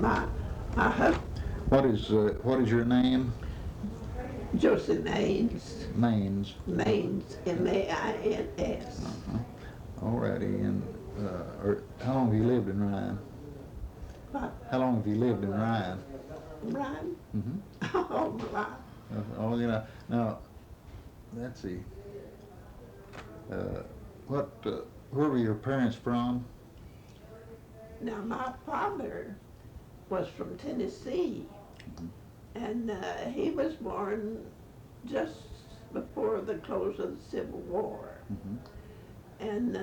my husband, What is your name? Josie Mains, Mains. Mains, M-A-I-N-S. Alrighty, and how long have you lived in Ryan? What? How long have you lived in Ryan? Ryan? Mm-hmm. All my life. Oh, you know. Now, let's see. What? Where were your parents from? Now, my father was from Tennessee, and he was born just before the close of the Civil War. And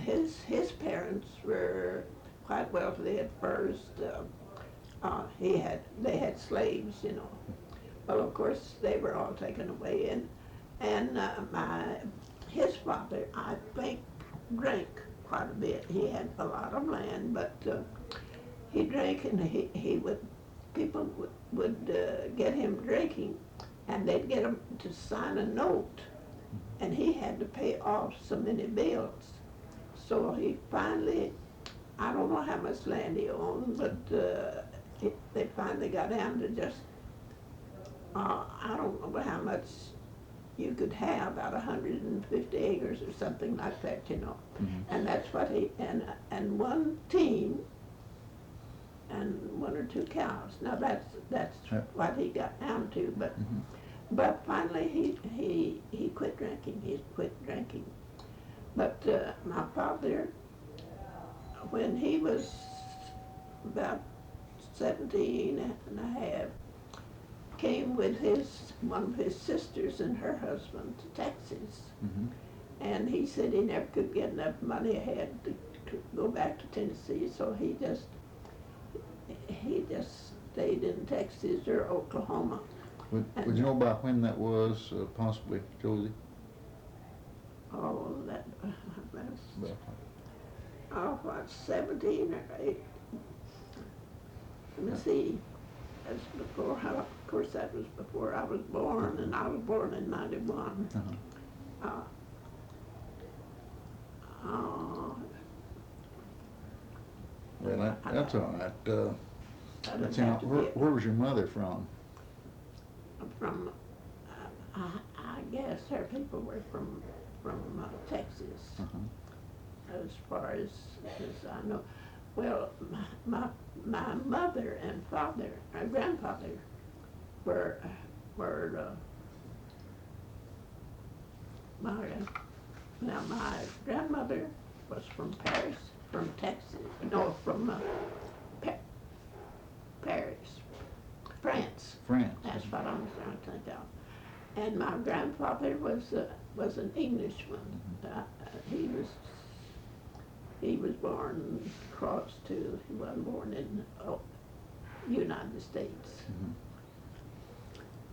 his parents were quite wealthy at first. They had slaves, you know. Well, of course, they were all taken away, and his father, I think, drank quite a bit. He had a lot of land, but he drank, and people would get him drinking, and they'd get him to sign a note, and he had to pay off so many bills. So he finally, I don't know how much land he owned, but they finally got down to just, I don't know how much you could have, about 150 acres or something like that, you know. And that's what and one team and one or two cows. Now that's what he got down to, but finally he quit drinking. He quit drinking. But my father, when he was about 17 and a half, came with one of his sisters and her husband to Texas. And he said he never could get enough money ahead to go back to Tennessee, so he just stayed in Texas or Oklahoma. Would you know about when that was, possibly, Josie? Oh, what, 17 or 8? Let me see. That's before, of course, that was before I was born, and I was born in 91. Well, that's all right. Where was your mother from? From, I guess her people were from Texas, as far as I know. Well, my mother and father, my grandfather, were now my grandmother was from Paris, from Texas, no, from Paris, France. France. That's what I'm trying to think of. And my grandfather was an Englishman. He was born across too. He wasn't born in United States.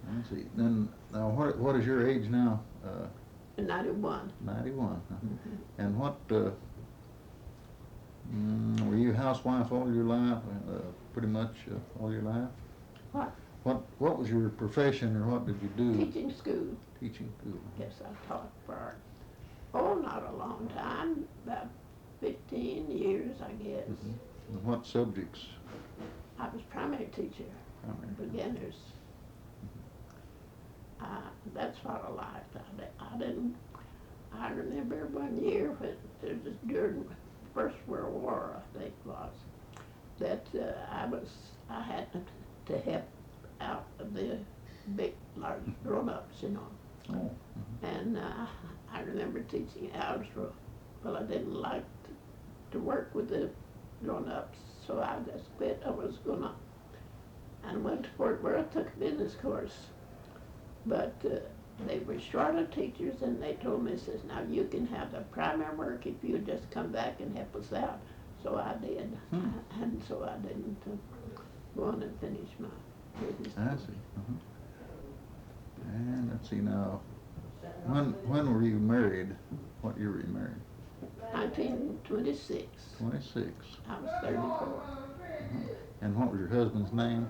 I see. Then now, what is your age now? 91. 91. And what? Were you a housewife all your life? Pretty much all your life. What? What was your profession, or what did you do? Teaching school. Teaching school. Yes, I taught for, not a long time, about 15 years, I guess. And what subjects? I was primary teacher, beginners. That's what I liked. I remember one year when it was during the First World War, I think it was, that I had to help out the big, large grown-ups, you know. And I remember teaching algebra. Well, I didn't like to work with the grown-ups, so I just quit. I went to Fort Worth, took a business course. But they were short of teachers, and they told me, says, now you can have the primary work if you just come back and help us out. So I did, and so I didn't go on and finish my business. I see. And let's see now, when were you married? What year were you married? 1926. 26. I was 34. And what was your husband's name?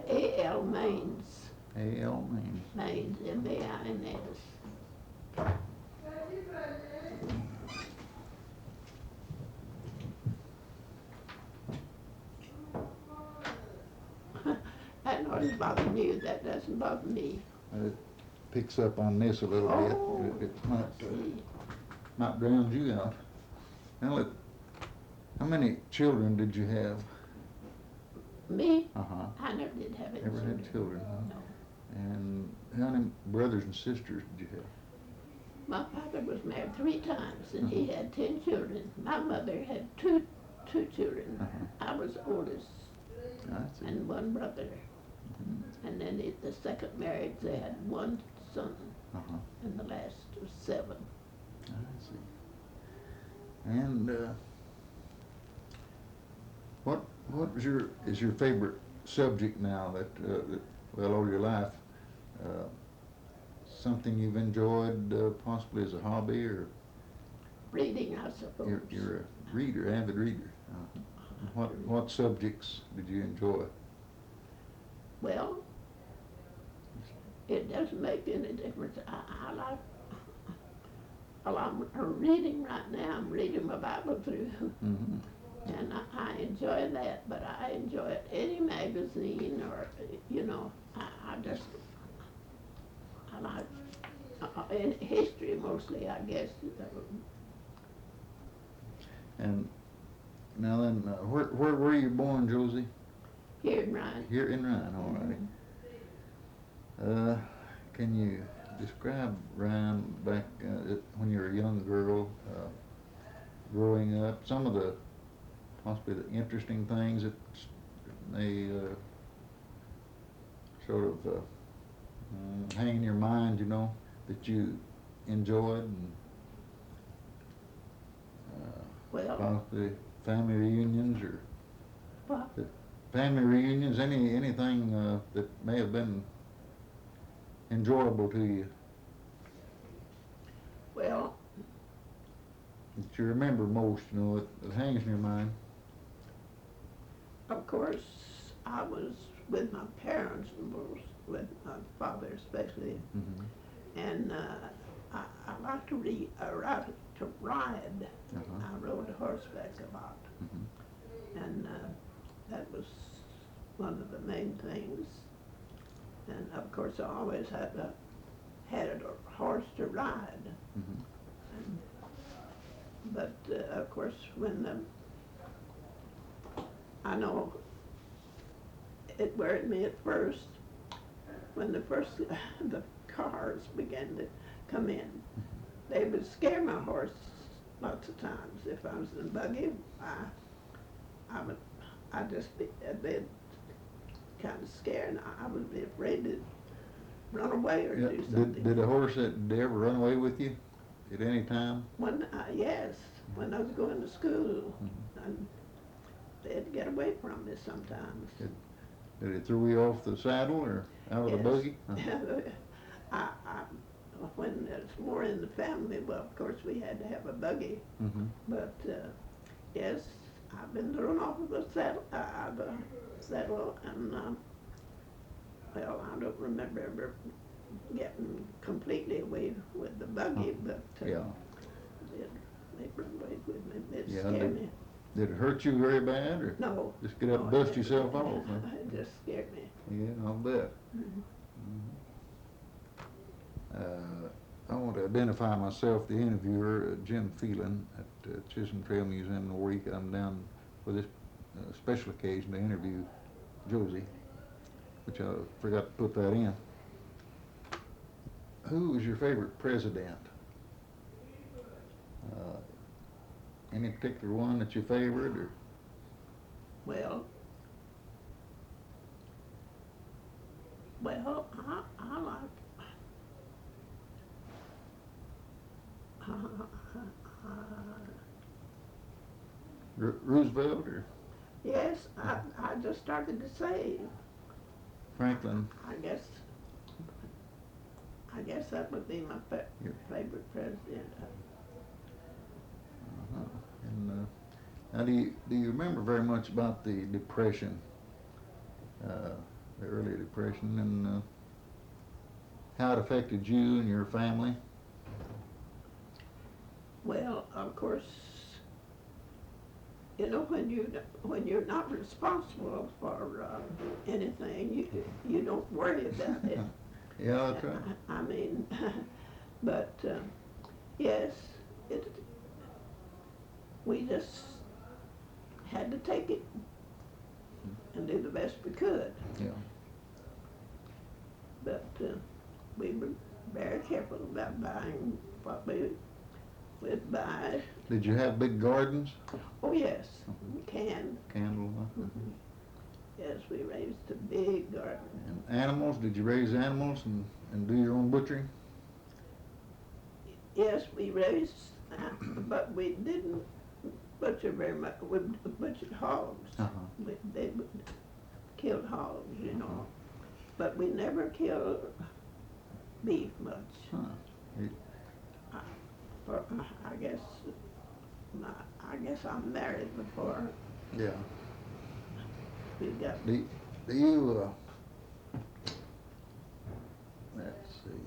A.L. Mains. A.L. Mains. Mains, M-A-I-N-S. what is bothering you, that doesn't bother me. It picks up on this a little Oh, bit. It I see. might drown you out. Now, look, how many children did you have? Me? Uh-huh. I never did have any Never children. had children, huh? No. And how many brothers and sisters did you have? My father was married 3 times, and he had 10 children. My mother had two children. I was the oldest, I see. and 1 brother. And then the second marriage, they had 1 son, and the last was 7. I see. And what is your favorite subject now that well, all your life? Something you've enjoyed possibly as a hobby, or Reading, I suppose. you're a reader, avid reader. What subjects did you enjoy? Well, it doesn't make any difference. I like, well, I'm reading right now. I'm reading my Bible through, and I enjoy that. But I enjoy any magazine or, I like history mostly, I guess. And now then, where were you born, Josie? Here in Ryan. Here in Ryan, all righty. Can you describe Ryan back when you were a young girl, growing up? Some of the possibly the interesting things that may sort of hang in your mind, that you enjoyed, and Well, possibly family reunions or what? family reunions, anything that may have been enjoyable to you Well, that you remember most, that hangs in your mind. of course, I was with my parents most, with my father especially, and I like to ride. I rode horseback a lot, and that was one of the main things. And of course, I always had a horse to ride. But of course, when I know it worried me at first when the cars began to come in. They would scare my horse lots of times. If I was in a buggy, I'd just be kind of scared, and I would be afraid to run away or do something. Did a horse did they ever run away with you at any time? Yes, when I was going to school, and they'd get away from me sometimes. Did it throw you off the saddle or out of the buggy? When it's more in the family, well, of course, we had to have a buggy. But yes, I've been thrown off of the saddle, and well, I don't remember ever getting completely away with the buggy, but they run away with me. It scared me. Did it hurt you very bad, or No. just get up and dust yourself off? It just scared me. Yeah, I'll bet. I want to identify myself, the interviewer, Jim Phelan at Chisholm Trail Museum in the week. I'm down for this special occasion to interview Josie, which I forgot to put that in. Who is your favorite president? Any particular one that you favored, or? Well, I like Roosevelt, or? yes, I just started to say Franklin. I guess that would be my favorite president. And now, do you remember very much about the Depression, the early Depression, and how it affected you and your family? Well, of course, you know, when you're not responsible for anything, you don't worry about it. Yeah, that's right. I mean, but yes, it, we just had to take it and do the best we could. Yeah. But we were very careful about buying what we would buy. Did you have big gardens? Oh yes, canned. Candle? Mhm. Yes, we raised a big garden. And animals? Did you raise animals and do your own butchering? Yes, we raised, but we didn't butcher very much. We butchered hogs. Uh-huh. They killed hogs, you know, but we never killed beef much. Huh. I guess I'm married before Yeah. we got. Do you, let's see,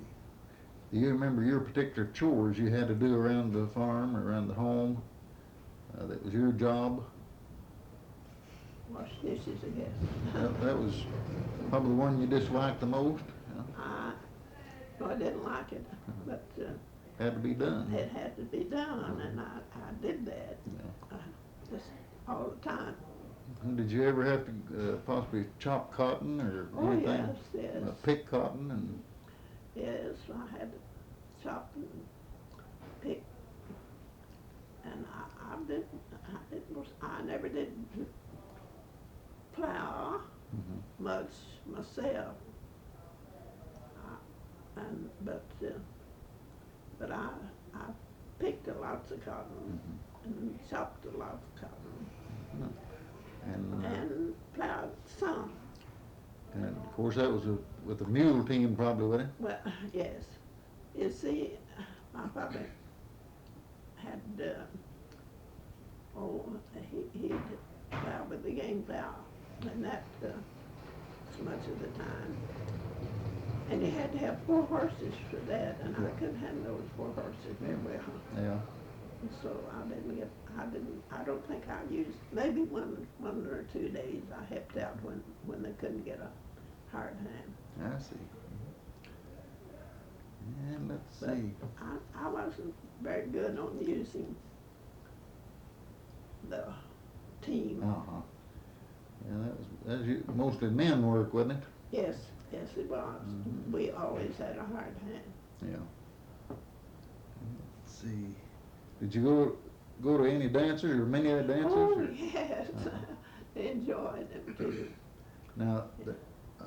do you remember your particular chores you had to do around the farm or around the home? That was your job? Wash dishes, I guess. That was probably the one you disliked the most? Yeah. I didn't like it, but Had to be done. it had to be done, and I did that Yeah. just all the time. And did you ever have to possibly chop cotton or Oh, anything? yes. Pick cotton and... Yes, I had to chop and pick, and I never did plow much myself. But I picked a lots of cotton and chopped a lot of cotton and plowed some. And of course that was with a mule team probably, wasn't it? Well, yes. You see, my father had, he'd plow with the game plow, and that so much of the time. And he had to have 4 horses for that, and I couldn't handle those 4 horses very well. Yeah. And so I don't think I used, maybe one or 2 days I helped out when they couldn't get a hard hand. I see. And let's But see. I wasn't very good on using the team. Uh-huh. Yeah, that was mostly men work, wasn't it? Yes, it was. We always had a hard hand. Yeah. Let's see. Did you go to any dances or many of the dances? Oh, or? yes. I enjoyed them too. Now,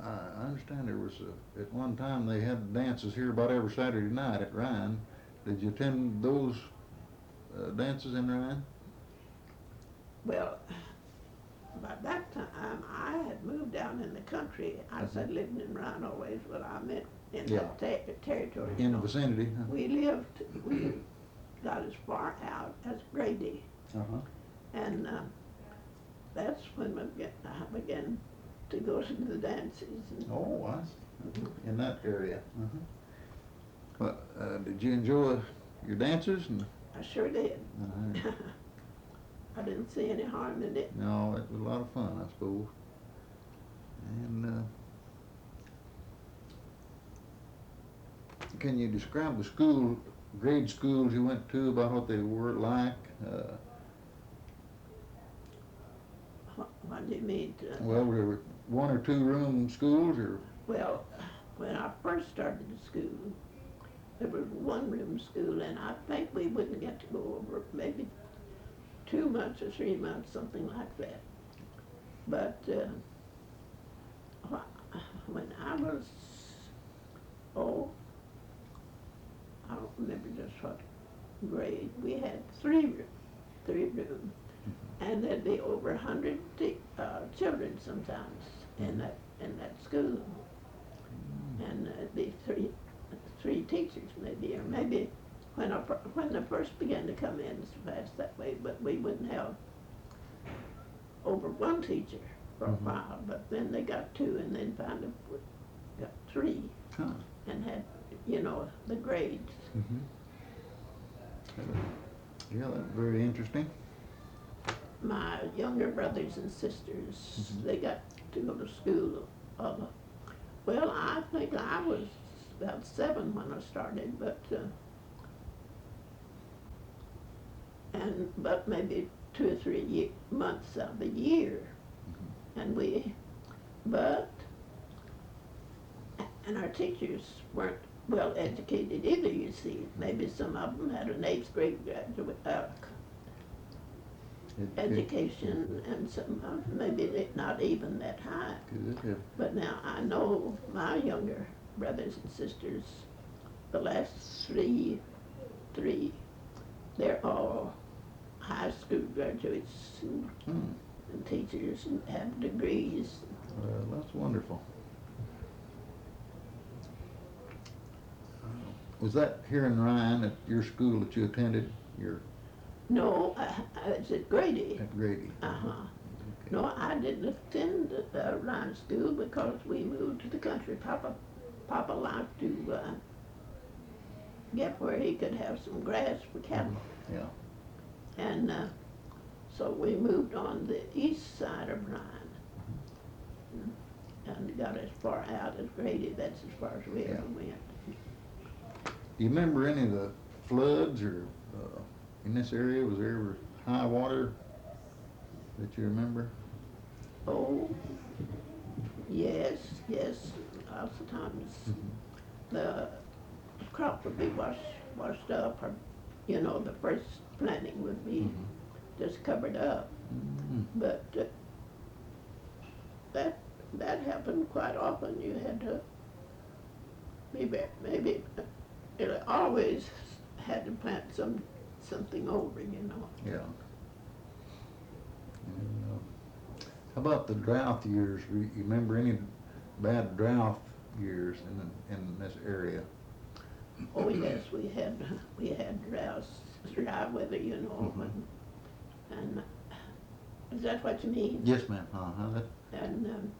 I understand there was, at one time they had dances here about every Saturday night at Ryan. Did you attend those dances in Ryan? Well, by that time, I had moved down in the country. I said living in Ryan always, but I meant in the territory. In the vicinity? We got as far out as Grady. Uh-huh. And that's when I began to go to the dances. Oh, I see. In that area. But did you enjoy your dances? I sure did. I didn't see any harm in it. No, it was a lot of fun, I suppose. And can you describe the grade schools you went to, about what they were like? What do you mean? Well, there were 1 or 2 room schools, or? Well, when I first started the school, there was 1 room school, and I think we wouldn't get to go over maybe 2 months or 3 months, something like that. But when I was, I don't remember just what grade, we had 3 rooms, and there'd be over 100 children sometimes in that school, and there'd be three teachers maybe, or maybe when they first began to come in so fast that way, but we wouldn't have over 1 teacher for a while, but then they got 2, and then finally got 3, and had, the grades. Yeah, that's very interesting. my younger brothers and sisters, they got to go to school. Well, I think I was about 7 when I started, but maybe 2 or 3 months out of the year, and and our teachers weren't well educated either. You see, maybe some of them had an 8th grade graduate education, and some maybe not even that high. Good. But now I know my younger brothers and sisters, the last three, they're all high school graduates and teachers and have degrees. Well, that's wonderful. Was that here in Ryan at your school that you attended? No, it's at Grady. At Grady. Uh-huh. Okay. No, I didn't attend Ryan School because we moved to the country. Papa liked to get where he could have some grass for cattle. Yeah. And so we moved on the east side of Ryan and got as far out as Grady. That's as far as we ever went. Do you remember any of the floods or in this area? Was there ever high water that you remember? Oh, yes. Lots of times the crop would be washed up, or the first planting would be just covered up. But that happened quite often. You had to maybe it always had to plant something over. Yeah. And, how about the drought years? You remember any bad drought years in this area? Oh yes, we had droughts, dry weather, and is that what you mean? Yes, ma'am. And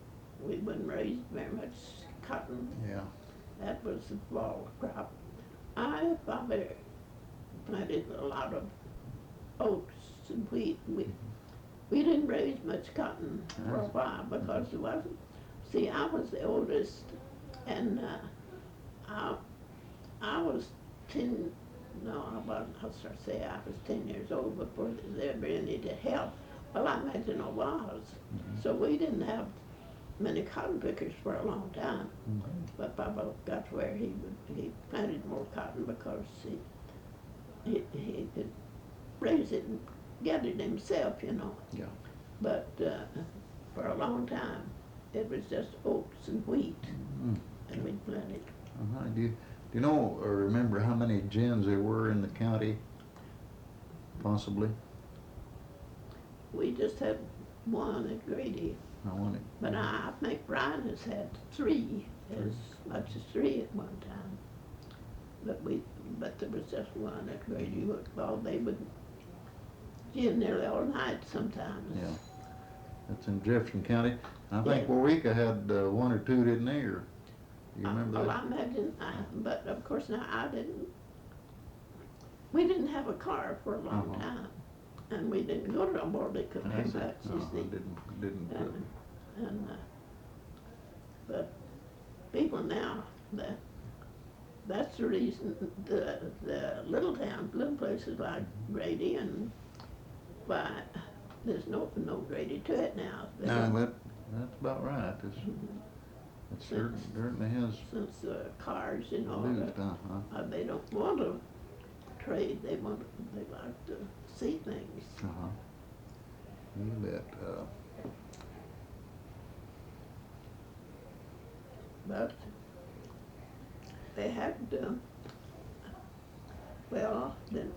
we wouldn't raise very much cotton. Yeah. That was the fall crop. My father planted a lot of oats and wheat. We didn't raise much cotton for a while because it wasn't. See, I was the oldest, and I was 10. No, I wasn't. I was 10 years old before there ever needed help. Well, I imagine I was. So we didn't have many cotton pickers for a long time. But Papa got to where he planted more cotton because he could raise it and get it himself, Yeah. But for a long time, it was just oats and wheat, and we planted. Do you know or remember how many gins there were in the county? Possibly. We just had one at Grady. But I think Ryan has had 3, as much as 3 at one time. But there was just one at Grady. Well, they would gin nearly all night sometimes. Yeah. That's in Jefferson County. I think Yeah. Waurika had 1 or 2, didn't they? Or do you remember Well, that? I imagine, but of course now I didn't. We didn't have a car for a long time, and we didn't go to Waurika very much. No, You see. didn't. But people now, that's the reason the little places like Grady and why there's no Grady to it now. No, that's about right. It certainly has Since the cars, moved, they don't want to trade. They like to see things. You bet. But they had, well, then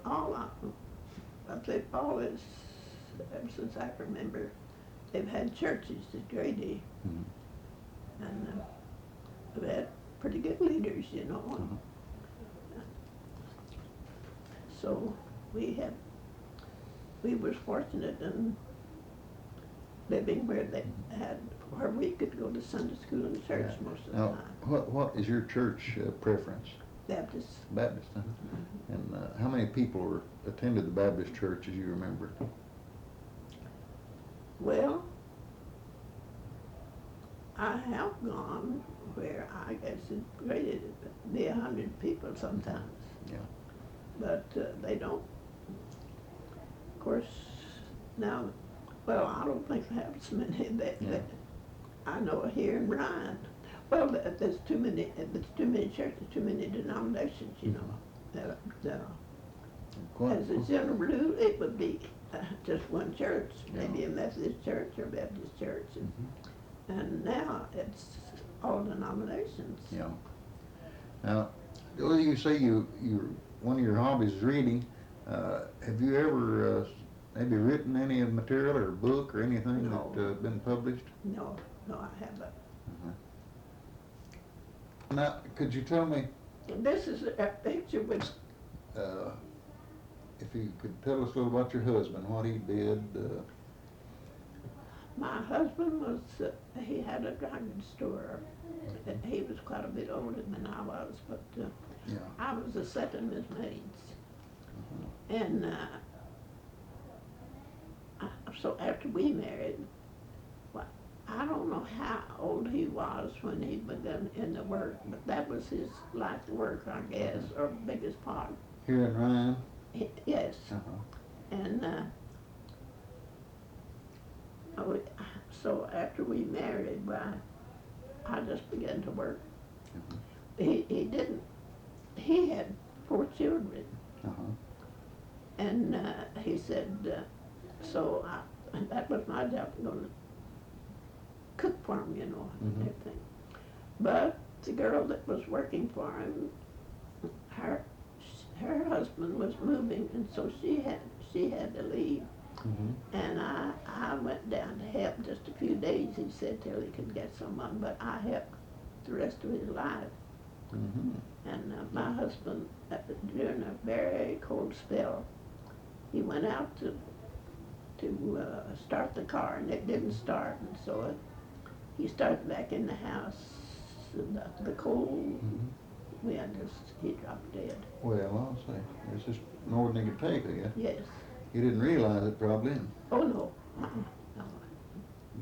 they've always, ever since I remember, they've had churches at Grady, and they've had pretty good leaders, So we were fortunate in living where we could go to Sunday school and church most of the Now, time. what is your church preference? Baptist. Baptist, huh? And how many people attended the Baptist church, as you remember? Well, I have gone where I guess it's rated to be 100 people sometimes, Yeah. but they don't. Of course, now, well, I don't think they have so many that I know here in Ryan. Well, there's too many churches, too many denominations, you know. As a general rule, it would be just one church, maybe a Methodist church or Baptist church, and now it's all denominations. Yeah. Now, you say you one of your hobbies is reading. Have you ever maybe written any material or book or anything No. that been published? No, I haven't. Now, could you tell me This is a picture with, if you could tell us a little about your husband, what he did? my husband was, he had a drugstore. He was quite a bit older than I was, but Yeah. I was the second Miss Mains. And so after we married, well, I don't know how old he was when he began in the work, but that was his life work, I guess, or biggest part. Here in Ryan? Yes. Uh-huh. And so after we married, well, I just began to work. He didn't, he had 4 children. And he said, so that was my job, going to cook for him, you know, and everything. But the girl that was working for him, her husband was moving, and so she had to leave. And I went down to help just a few days, he said, till he could get someone, but I helped the rest of his life. And my husband, during a very cold spell, he went out to start the car, and it didn't start, and so he started back in the house, and the cold wind, he dropped dead. Well, I'll say, it's just more than he could take, I guess. Yes. He didn't realize it probably. Oh, no. No.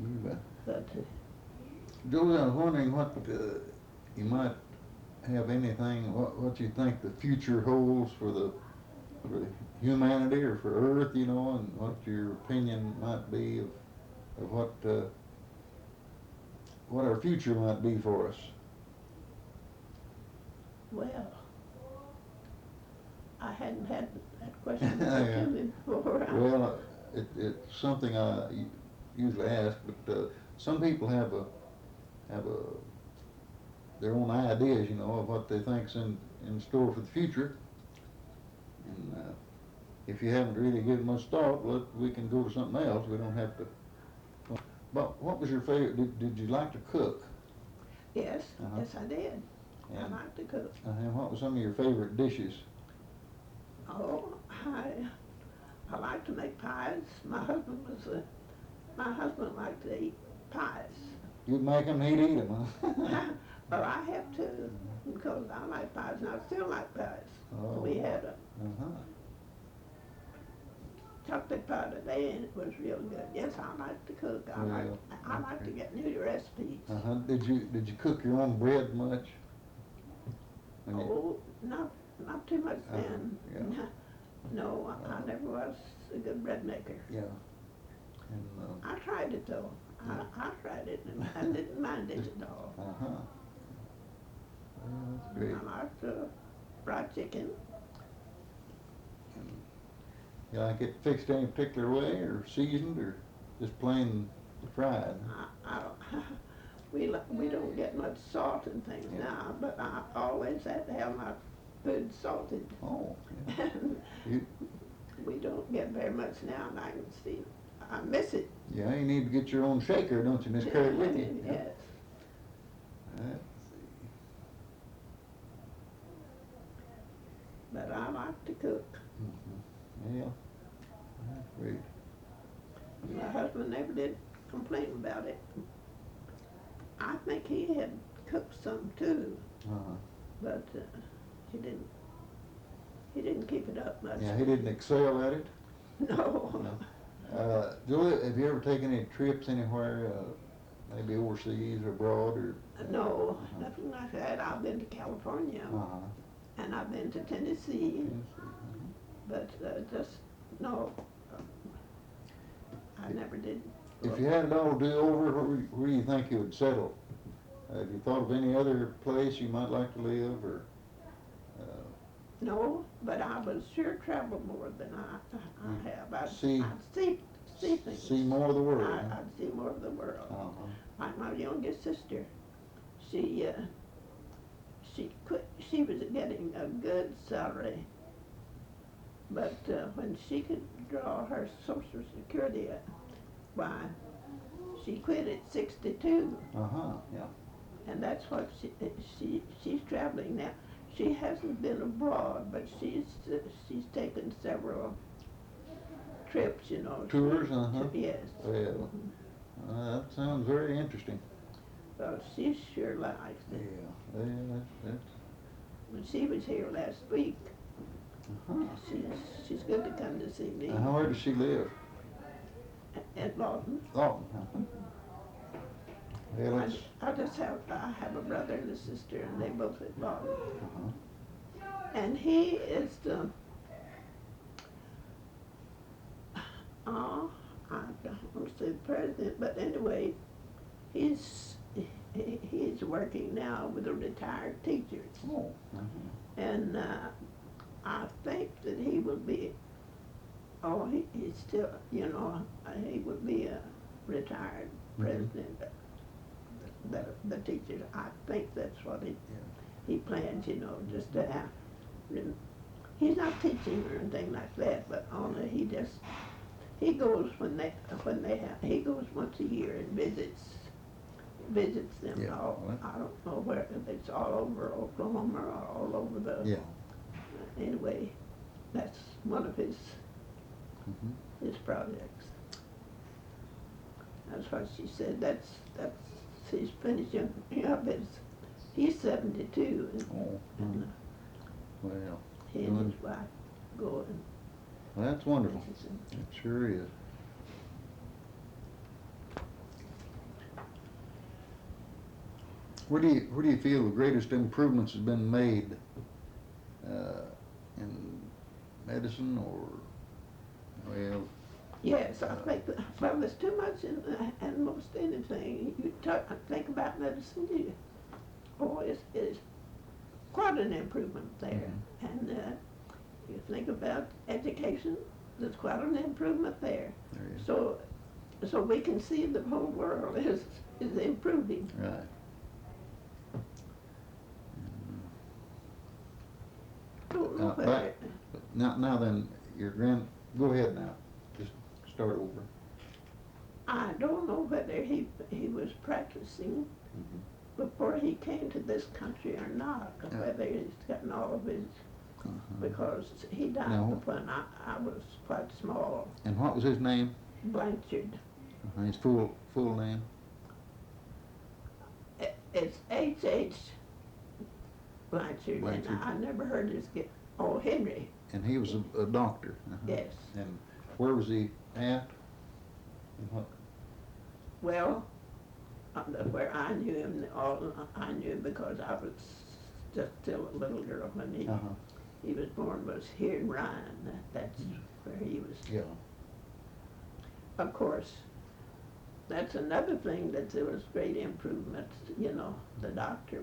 You bet. But Josie, I was wondering what you might have anything, what you think the future holds for the humanity or for Earth, you know, and what your opinion might be of what our future might be for us. well, I hadn't had that question put to me before. Well, it's something I usually ask, but some people have their own ideas, you know, of what they think's in store for the future. And if you haven't really given much thought, well, we can go to something else. We don't have to. But what was your favorite? Did you like to cook? Yes, yes, I did. I And, like to cook. and what were some of your favorite dishes? Oh, I like to make pies. My husband liked to eat pies. You'd make them, he'd eat them, huh? Well, I have to, because I like pies, and I still like pies. Oh. We had a Uh-huh. chocolate pie today, and it was real good. Yes, I like to cook. I like to get new recipes. Uh-huh. Did you cook your own bread much? Oh, not too much then. yeah. No, I never was a good bread maker. Yeah. And, I tried it though. I tried it, and I didn't mind it at all. uh-huh. Well, that's great. I liked fried chicken. You like it fixed any particular way, or seasoned, or just plain fried? We don't get much salt and things now, but I always had to have my food salted. Oh, yeah. We don't get very much now, and I can see, I miss it. Yeah, you need to get your own shaker, don't you, Miss Carrie, with you? Yes. Let's But I like to cook. see. Yeah, that's great. My husband never did complain about it. I think he had cooked some too, Uh-huh. but he didn't keep it up much. Yeah, he didn't excel at it? No. No. Julie, have you ever taken any trips anywhere, maybe overseas or abroad, or? No, nothing like that. I've been to California, and I've been to Tennessee, but just, no, I never did. If you had it all to do over, where do you think you would settle? Have you thought of any other place you might like to live, or? No, but I would sure travel more than I have. I'd See things. See more of the world. I'd see more of the world. Uh-huh. Like my youngest sister, she quit. She was getting a good salary, but when she could draw her Social Security, why, she quit at 62. Yeah. And that's what she's traveling now. She hasn't been abroad, but she's taken several trips, you know. Tours, Yes. Well, that sounds very interesting. Well, she sure likes it. Yeah, that's. When she was here last week, she's good to come to see me. Where does she live? At Lawton. Lawton. Well, I have a brother and a sister, and they both at Lawton. And he is the, I don't want to say the president, but anyway, he's working now with the retired teachers. And I think that he will be, he's still, you know, he will be a retired president. The teachers, I think that's what he plans, you know, just to have. He's not teaching or anything like that, but only he goes he goes once a year and visits them. Yeah. I don't know where, it's all over Oklahoma or all over the. Anyway, that's one of his projects. That's what she said. That's he's finishing up he's 72. And, well, he and his wife going. Well, that's wonderful. It sure is. Where do you feel the greatest improvements has been made in medicine, or well? Yes, I think well, there's too much in most anything. You think about medicine, it's quite an improvement there. And you think about education, there's quite an improvement there. So we can see the whole world is improving. Right. Now then, go ahead now. Just start over. I don't know whether he was practicing before he came to this country or not, whether he's gotten all of his, because he died when I was quite small. And what was his name? Blanchard. His full name? It's H.H. Blanchard, and I never heard his Henry. And he was a doctor? Yes. And where was he at? Well, where I knew him, I knew him because I was just still a little girl when he was born, was here in Ryan. That's where he was. Yeah. Of course, that's another thing, that there was great improvements, you know, the doctor,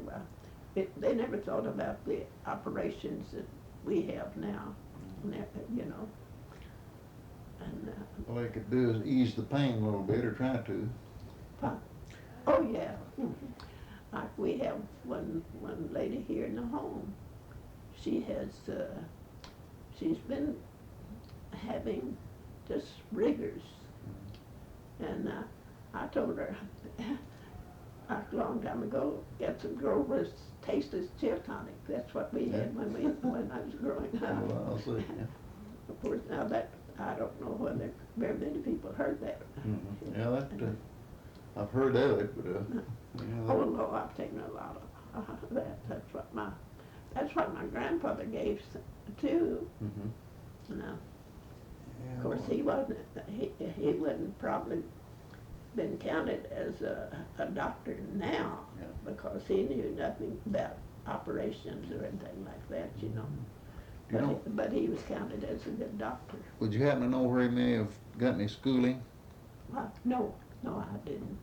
they never thought about the operations that we have now, you know. And, all they could do is ease the pain a little bit, or try to. Oh yeah, like we have one lady here in the home. She's been having just rigors, and I told her a long time ago, get some Grover's tasteless chill tonic. That's what we had when I was growing up. Well, I'll see. Of course, now that I don't know whether very many people heard that. Yeah, I've heard of it, but oh no, I've taken a lot of that. That's what my grandfather gave too. You know. Of course, he wouldn't probably been counted as a doctor now, Yeah. because he knew nothing about operations or anything like that, you know. Do you know, But he was counted as a good doctor. would you happen to know where he may have gotten his schooling? No, I didn't.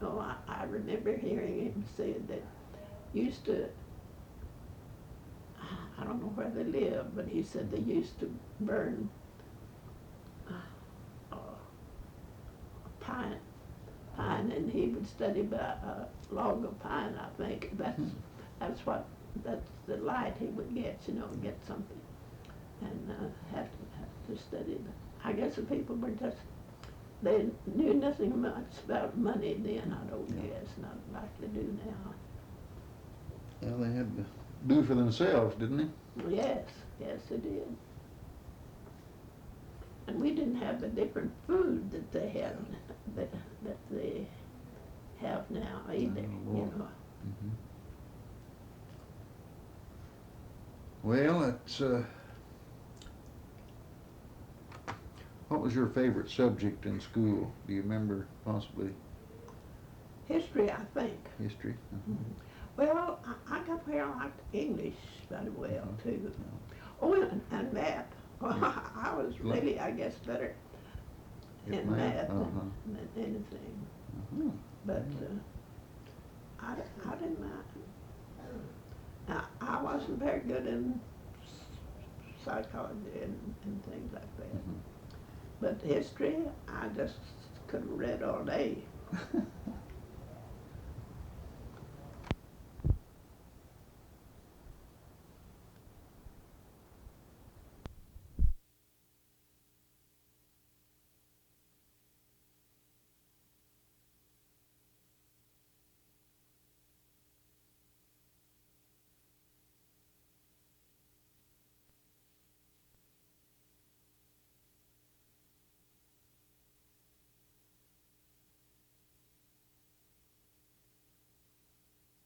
No, I remember hearing him say that used to, I don't know where they lived, but he said they used to burn pine, and he would study by a log of pine, I think. That's the light he would get, you know, get something, and have to study. I guess the people were just, they knew nothing much about money then, I don't guess, not like they do now. Well, they had to do for themselves, didn't they? Yes, they did. And we didn't have the different food that they had, that they have now either, you know. Mm-hmm. Well, it's, what was your favorite subject in school? Do you remember possibly? History, I think. History? Mm-hmm. Well, I got where I liked English very well, too. Oh, and math. I was really, I guess, better in math than anything. Uh-huh. But I didn't mind. Now, I wasn't very good in psychology and things like that. Mm-hmm. But history, I just could have read all day.